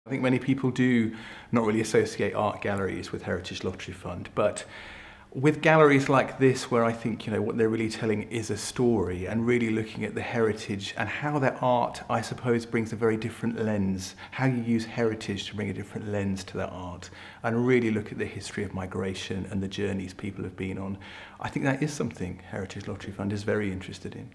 I think many people do not really associate art galleries with Heritage Lottery Fund, but with galleries like this, where I think, what they're really telling is a story and really looking at the heritage and how that art, I suppose, brings a very different lens, how you use heritage to bring a different lens to that art and really look at the history of migration and the journeys people have been on. I think that is something Heritage Lottery Fund is very interested in.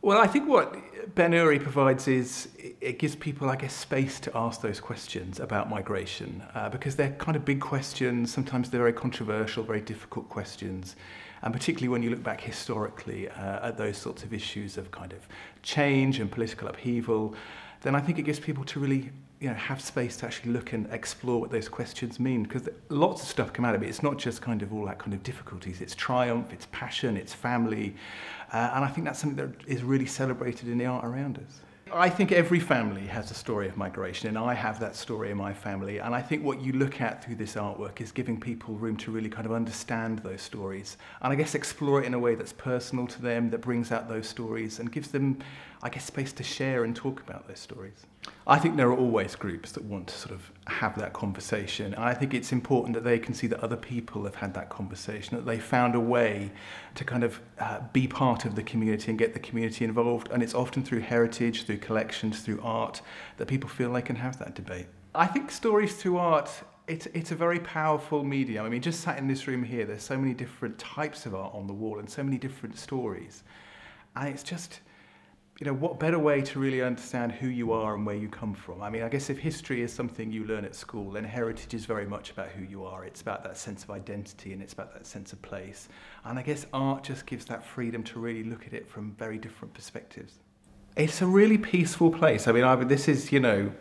Well, I think what Ben Uri provides is, it gives people, I guess, space to ask those questions about migration, because they're kind of big questions. Sometimes they're very controversial, very difficult questions, and particularly when you look back historically at those sorts of issues of kind of change and political upheaval, then I think it gives people to really have space to actually look and explore what those questions mean, because lots of stuff come out of it. It's not just kind of all that kind of difficulties, it's triumph, it's passion, it's family, and I think that's something that is really celebrated in the art around us. I think every family has a story of migration, and I have that story in my family, and I think what you look at through this artwork is giving people room to really kind of understand those stories, and I guess explore it in a way that's personal to them, that brings out those stories and gives them, I guess, space to share and talk about those stories. I think there are always groups that want to sort of have that conversation, and I think it's important that they can see that other people have had that conversation, that they found a way to kind of be part of the community and get the community involved, and it's often through heritage, through collections, through art, that people feel they can have that debate. I think stories through art, it's a very powerful medium. I mean, just sat in this room here, there's so many different types of art on the wall and so many different stories, and it's just, what better way to really understand who you are and where you come from? I mean, I guess if history is something you learn at school, then heritage is very much about who you are. It's about that sense of identity and it's about that sense of place. And I guess art just gives that freedom to really look at it from very different perspectives. It's a really peaceful place. I mean, this is,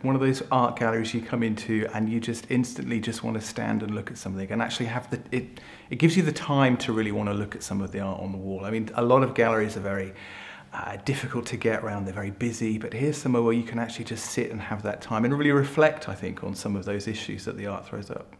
one of those art galleries you come into and you just instantly just want to stand and look at something and actually have it gives you the time to really want to look at some of the art on the wall. I mean, a lot of galleries are very difficult to get around, they're very busy, but here's somewhere where you can actually just sit and have that time and really reflect, I think, on some of those issues that the art throws up.